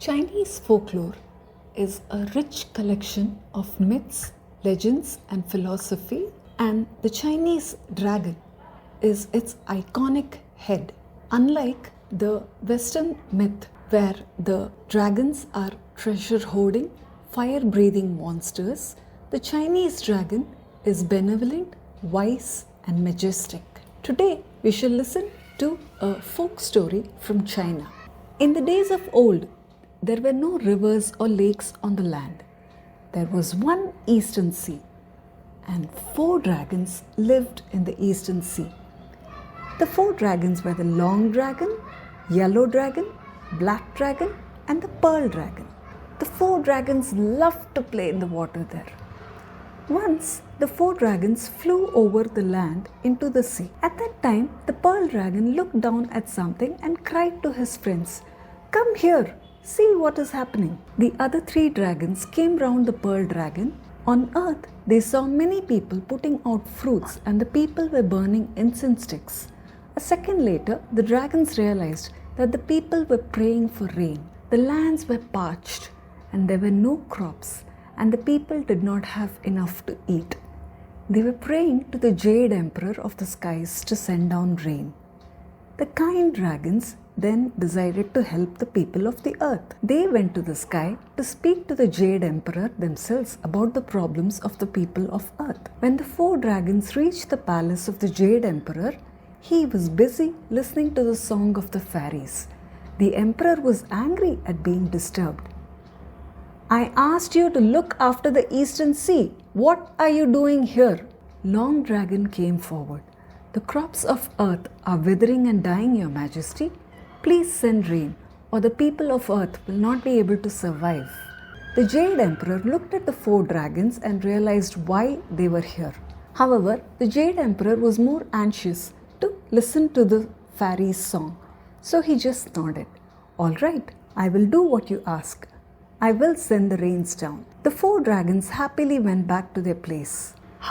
Chinese folklore is a rich collection of myths, legends, and philosophy, and the Chinese dragon is its iconic head. Unlike the Western myth, where the dragons are treasure hoarding, fire breathing monsters, the Chinese dragon is benevolent, wise, and majestic. Today, we shall listen to a folk story from China. In the days of old, there were no rivers or lakes on the land. There was one eastern sea, and 4 dragons lived in the eastern sea. The 4 dragons were the long dragon, yellow dragon, black dragon, and the pearl dragon. The 4 dragons loved to play in the water there. Once, the 4 dragons flew over the land into the sea. At that time, the pearl dragon looked down at something and cried to his friends, "Come here! See what is happening." The other 3 dragons came round the pearl dragon. On earth, they saw many people putting out fruits and the people were burning incense sticks. A second later, the dragons realized that the people were praying for rain. The lands were parched and there were no crops and the people did not have enough to eat. They were praying to the Jade Emperor of the skies to send down rain. The kind dragons then decided to help the people of the earth. They went to the sky to speak to the Jade Emperor themselves about the problems of the people of earth. When the 4 dragons reached the palace of the Jade Emperor, he was busy listening to the song of the fairies. The emperor was angry at being disturbed. "I asked you to look after the eastern sea. What are you doing here?" Long Dragon came forward. "The crops of earth are withering and dying, Your Majesty. Please send rain, or the people of earth will not be able to survive." The Jade Emperor looked at the 4 dragons and realized why they were here. However, the Jade Emperor was more anxious to listen to the fairies' song, so he just nodded. "All right, I will do what you ask. I will send the rains down." The 4 dragons happily went back to their place.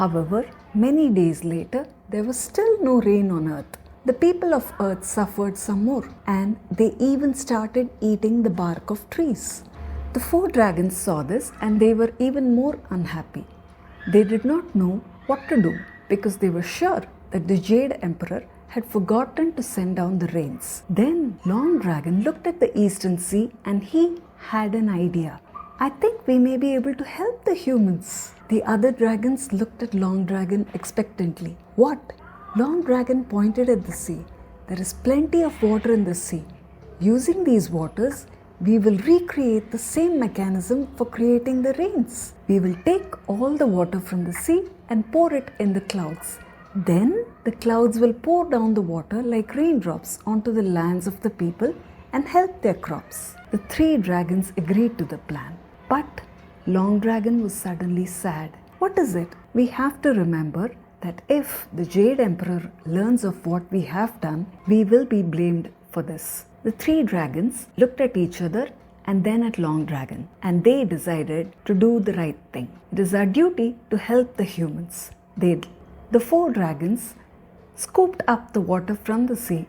However, many days later, there was still no rain on earth. The people of earth suffered some more, and they even started eating the bark of trees. The 4 dragons saw this and they were even more unhappy. They did not know what to do because they were sure that the Jade Emperor had forgotten to send down the rains. Then Long Dragon looked at the eastern sea and he had an idea. "I think we may be able to help the humans." The other dragons looked at Long Dragon expectantly. "What?" Long Dragon pointed at the sea. "There is plenty of water in the sea. Using these waters, we will recreate the same mechanism for creating the rains. We will take all the water from the sea and pour it in the clouds. Then the clouds will pour down the water like raindrops onto the lands of the people and help their crops." The 3 dragons agreed to the plan. But Long Dragon was suddenly sad. "What is it? We have to remember that if the Jade Emperor learns of what we have done, we will be blamed for this." The 3 dragons looked at each other and then at Long Dragon, and they decided to do the right thing. It is our duty to help the humans. The 4 dragons scooped up the water from the sea,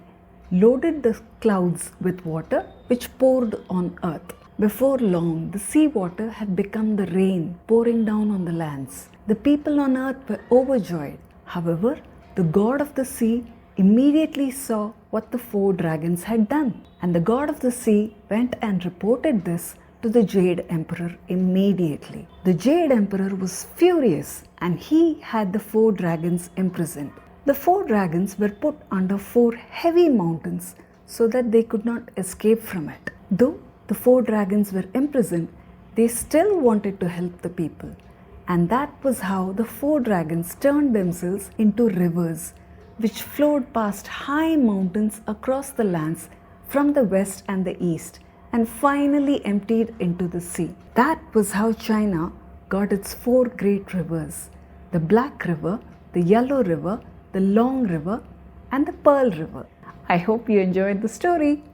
loaded the clouds with water, which poured on earth. Before long, the sea water had become the rain pouring down on the lands. The people on earth were overjoyed. However, the god of the sea immediately saw what the 4 dragons had done, and the god of the sea went and reported this to the Jade Emperor immediately. The Jade Emperor was furious and he had the 4 dragons imprisoned. The 4 dragons were put under 4 heavy mountains so that they could not escape from it. Though the 4 dragons were imprisoned, they still wanted to help the people. And that was how the 4 dragons turned themselves into rivers, which flowed past high mountains across the lands from the west and the east, and finally emptied into the sea. That was how China got its 4 great rivers: the Black River, the Yellow River, the Long River, and the Pearl River. I hope you enjoyed the story.